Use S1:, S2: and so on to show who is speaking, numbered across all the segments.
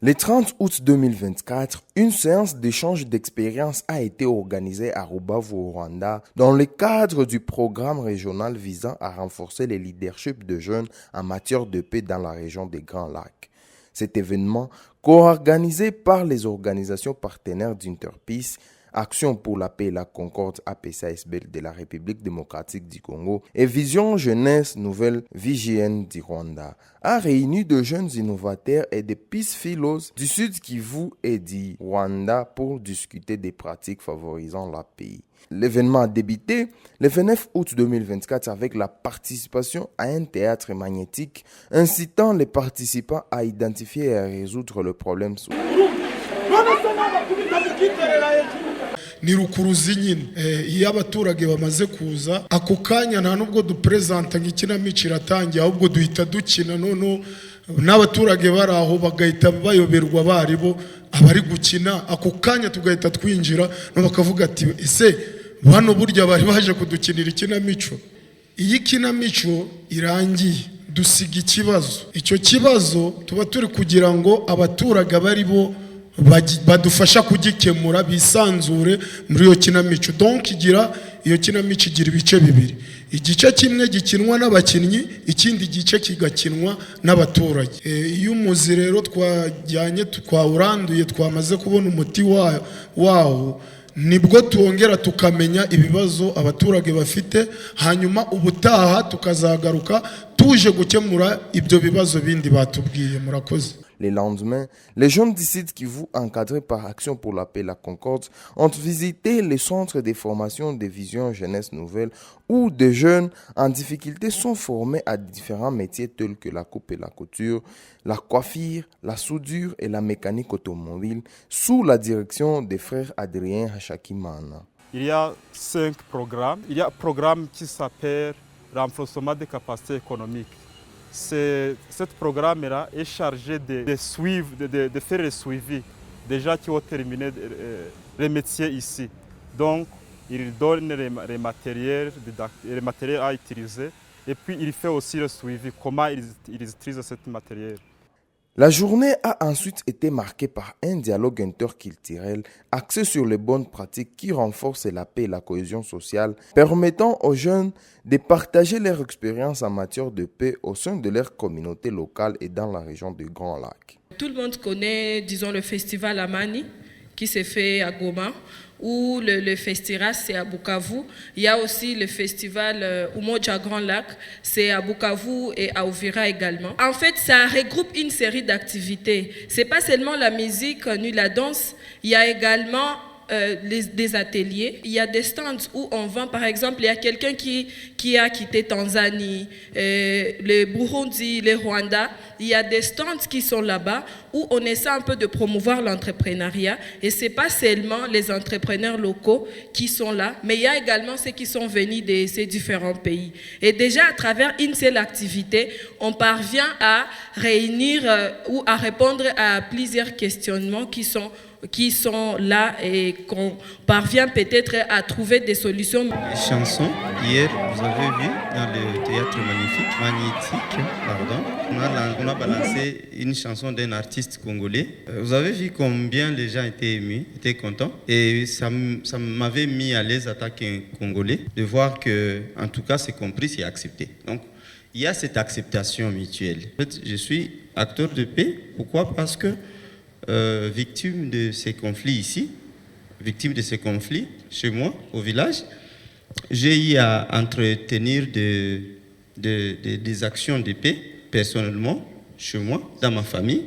S1: Le 30 août 2024, une séance d'échange d'expériences a été organisée à Rubavu au Rwanda dans le cadre du programme régional visant à renforcer le leadership de jeunes en matière de paix dans la région des Grands Lacs. Cet événement, co-organisé par les organisations partenaires d'Interpeace, Action pour la paix et la concorde APCSB de la République démocratique du Congo et Vision Jeunesse Nouvelle VJN du Rwanda, a réuni de jeunes innovateurs et de peace fellows du Sud Kivu et du Rwanda pour discuter des pratiques favorisant la paix. L'événement a débuté le 29 août 2024 avec la participation à un théâtre magnétique incitant les participants à identifier et à résoudre le problème.
S2: Ni rukuruzi nyine iyo abaturage bamaze kuza ako kanya nta nubwo dupresenta nk'ikinamico iratangiye ahubwo duhita dukina noneho n'abaturage bari aho bagahita bayoberwa baribo abari gukina ako kanya tugahita twinjira no bakavuga ati ese bano burya bari baje kudukinira ikinamico. Iyi kinamico irangiye dusiga ikibazo, icyo kibazo tuba turi kugira ngo abaturage bari bo badufasha kugikemura bisanzure muri iyo kinamico. Donc iyo kinamico igira ibice bibiri, igice kimwe gikinwa n'abakinnyi, ikindi gice kigakinwa n'abaturage. Iyo umuzi rero twajyanye twawuranduye twamaze kubona umuti wawo nibwo tuongera tukamenya ibibazo abaturage bafite, hanyuma ubutaha tukazagaruka tuje gukemura ibyo bibazo bindi batubwiye. Murakoze.
S1: Le lendemain, les jeunes du Sud Kivu, encadrés par Action pour la paix et la concorde, ont visité le centre de formation de Vision Jeunesse Nouvelle où des jeunes en difficulté sont formés à différents métiers tels que la coupe et la couture, la coiffure, la soudure et la mécanique automobile sous la direction des frères Adrien Hachakimana.
S3: Il y a 5 programmes. Il y a un programme qui s'appelle renforcement des capacités économiques. Ce programme-là est chargé de faire le suivi des gens qui ont terminé les métiers ici. Donc, il donne les matériels à utiliser et puis il fait aussi le suivi, comment ils utilisent ce matériel.
S1: La journée a ensuite été marquée par un dialogue interculturel axé sur les bonnes pratiques qui renforcent la paix et la cohésion sociale, permettant aux jeunes de partager leur expérience en matière de paix au sein de leur communauté locale et dans la région du Grand Lac.
S4: Tout le monde connaît, disons, le festival Amani qui s'est fait à Goma, ou le Festiras, c'est à Bukavu. Il y a aussi le festival Umoja Grand Lac, c'est à Bukavu et à Uvira également. En fait, ça regroupe une série d'activités. C'est pas seulement la musique ni la danse, il y a également des ateliers. Il y a des stands où on vend, par exemple, il y a quelqu'un qui a quitté Tanzanie, le Burundi, le Rwanda. Il y a des stands qui sont là-bas où on essaie un peu de promouvoir l'entrepreneuriat. Et ce n'est pas seulement les entrepreneurs locaux qui sont là, mais il y a également ceux qui sont venus de ces différents pays. Et déjà, à travers une seule activité, on parvient à réunir ou à répondre à plusieurs questionnements qui sont là et qu'on parvient peut-être à trouver des solutions.
S5: Les chansons, hier, vous avez vu dans le théâtre magnétique, on a balancé une chanson d'un artiste congolais. Vous avez vu combien les gens étaient émus, étaient contents. Et ça m'avait mis à l'aise en tant qu'un Congolais de voir que, en tout cas, c'est compris, c'est accepté. Donc, il y a cette acceptation mutuelle. En fait, je suis acteur de paix. Pourquoi? Parce que victime de ces conflits ici, victime de ces conflits chez moi, au village, j'ai eu à entretenir des actions de paix personnellement, chez moi, dans ma famille,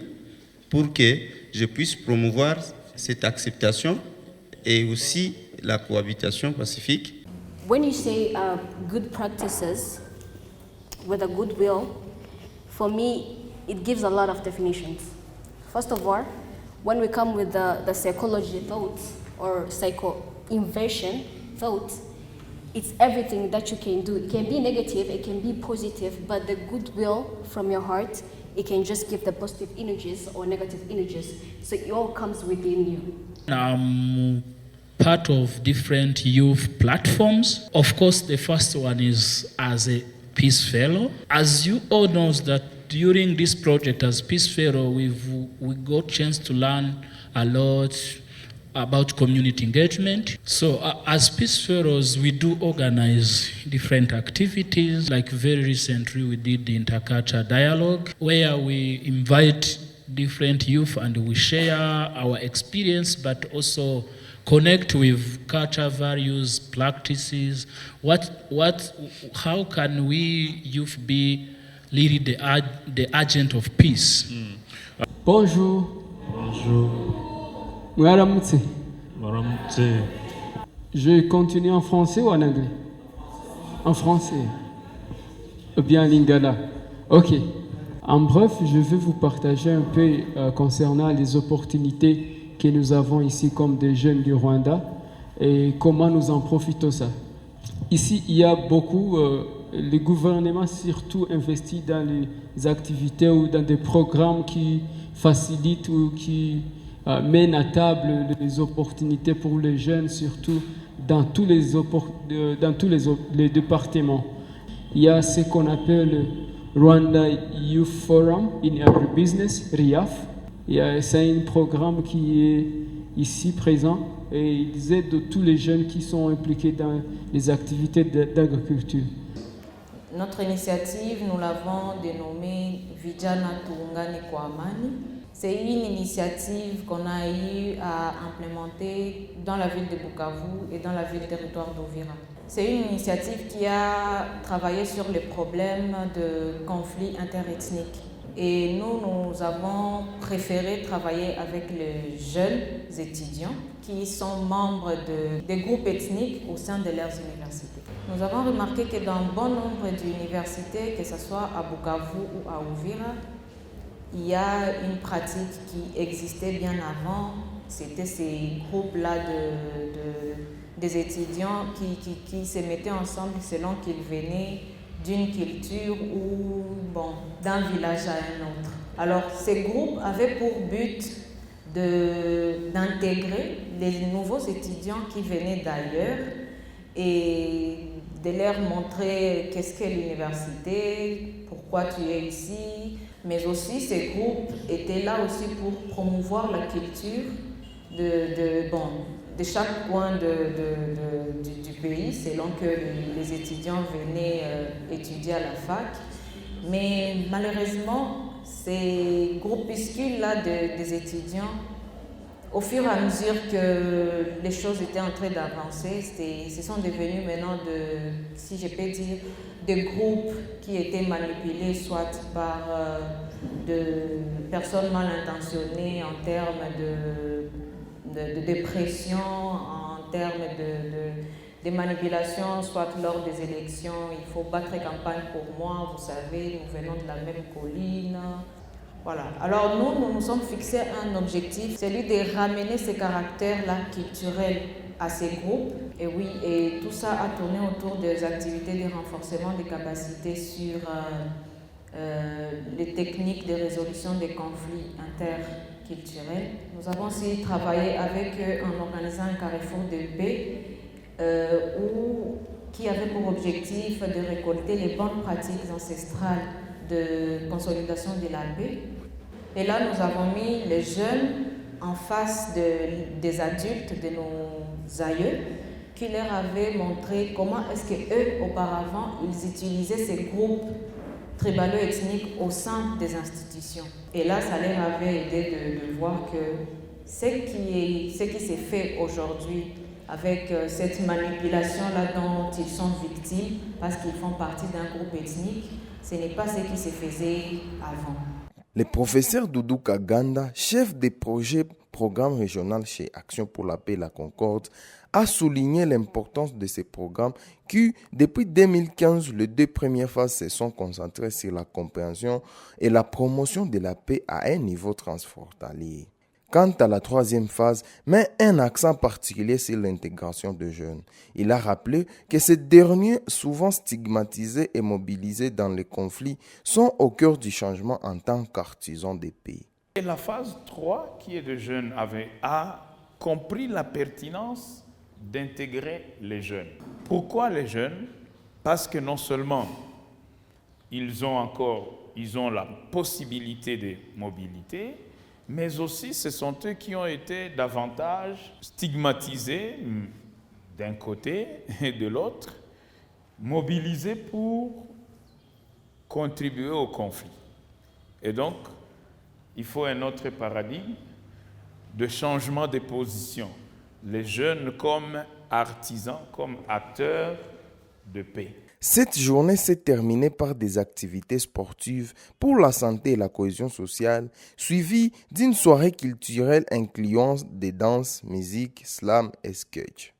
S5: pour que je puisse promouvoir cette acceptation et aussi la cohabitation pacifique.
S6: When you say good practices with a good will, for me, it gives a lot of definitions. First of all, when we come with the psychology thoughts or psycho-inversion thoughts, it's everything that you can do. It can be negative, it can be positive, but the goodwill from your heart, it can just give the positive energies or negative energies. So it all comes within you.
S7: I'm part of different youth platforms. Of course, the first one is as a peace fellow. As you all know that during this project as Peace Pharaoh, we got chance to learn a lot about community engagement. So as Peace Pharaohs, we do organize different activities. Like very recently, we did the intercultural dialogue, where we invite different youth and we share our experience, but also connect with culture, values, practices. How can we youth be really the agent of peace?
S8: Bonjour.
S9: Bonjour.
S8: Mwaramutse.
S9: Maramutse.
S8: Je continue en français ou en anglais? En français. Ou bien en lingala. Ok. En bref, je vais vous partager un peu concernant les opportunités que nous avons ici comme des jeunes du Rwanda et comment nous en profitons ça. Ici, il y a beaucoup, le gouvernement surtout investit dans les activités ou dans des programmes qui facilitent ou qui mènent à table les opportunités pour les jeunes, surtout dans tous les départements. Il y a ce qu'on appelle Rwanda Youth Forum in Agribusiness, RIAF. C'est un programme qui est ici présent et ils aident tous les jeunes qui sont impliqués dans les activités d'agriculture.
S10: Notre initiative, nous l'avons dénommée Vijana Tuungane kwa Amani. C'est une initiative qu'on a eu à implémenter dans la ville de Bukavu et dans la ville territoire d'Uvira. C'est une initiative qui a travaillé sur les problèmes de conflits interethniques. Et nous avons préféré travailler avec les jeunes étudiants qui sont membres des groupes ethniques au sein de leurs universités. Nous avons remarqué que dans bon nombre d'universités, que ce soit à Bukavu ou à Uvira, il y a une pratique qui existait bien avant. C'était ces groupes-là des étudiants qui se mettaient ensemble selon qu'ils venaient d'une culture ou d'un village à un autre. Alors ces groupes avaient pour but d'intégrer les nouveaux étudiants qui venaient d'ailleurs et de leur montrer qu'est-ce qu'est l'université, pourquoi tu es ici. Mais aussi ces groupes étaient là aussi pour promouvoir la culture de chaque coin du pays, selon que les étudiants venaient étudier à la fac. Mais malheureusement, ces groupuscules-là des étudiants, au fur et à mesure que les choses étaient en train d'avancer, ce sont devenus maintenant, si je peux dire, des groupes qui étaient manipulés soit par de personnes mal intentionnées en termes de dépression, en termes de manipulation, soit lors des élections. Il faut battre campagne pour moi, vous savez, nous venons de la même colline. Voilà. Alors nous nous sommes fixés un objectif, celui de ramener ces caractères-là culturels à ces groupes. Et oui, et tout ça a tourné autour des activités de renforcement des capacités sur les techniques de résolution des conflits interculturels. Nous avons aussi travaillé avec eux en organisant un carrefour de paix qui avait pour objectif de récolter les bonnes pratiques ancestrales de consolidation de la paix. Et là, nous avons mis les jeunes en face des adultes, de nos aïeux, qui leur avaient montré comment est-ce qu'eux, auparavant, ils utilisaient ces groupes tribalo-ethniques au sein des institutions. Et là, ça leur avait aidé de voir que ce qui s'est fait aujourd'hui avec cette manipulation-là dont ils sont victimes, parce qu'ils font partie d'un groupe ethnique, ce n'est pas ce qui se faisait avant.
S1: Le professeur Doudou Kaganda, chef des projets programme régional chez Action pour la paix et la Concorde, a souligné l'importance de ces programmes qui, depuis 2015, les 2 premières phases se sont concentrées sur la compréhension et la promotion de la paix à un niveau transfrontalier. Quant à la 3e phase, met un accent particulier sur l'intégration de jeunes. Il a rappelé que ces derniers, souvent stigmatisés et mobilisés dans les conflits, sont au cœur du changement en tant qu'artisans des pays.
S11: Et la phase 3, qui est de jeunes, a compris la pertinence d'intégrer les jeunes. Pourquoi les jeunes? Parce que non seulement ils ont encore ils ont la possibilité de mobilité, mais aussi ce sont eux qui ont été davantage stigmatisés d'un côté et de l'autre, mobilisés pour contribuer au conflit. Et donc, il faut un autre paradigme de changement de position. Les jeunes comme artisans, comme acteurs de paix.
S1: Cette journée s'est terminée par des activités sportives pour la santé et la cohésion sociale, suivies d'une soirée culturelle incluant des danses, musique, slam et sketch.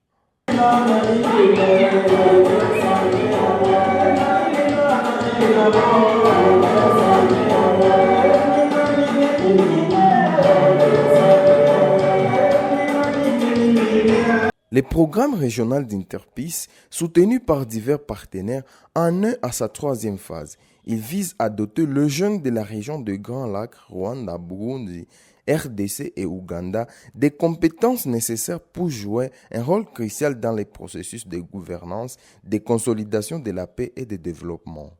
S1: Le programme régional d'Interpeace, soutenu par divers partenaires, en est à sa troisième phase. Il vise à doter le jeune de la région de Grand Lac, Rwanda, Burundi, RDC et Ouganda des compétences nécessaires pour jouer un rôle crucial dans les processus de gouvernance, de consolidation de la paix et de développement.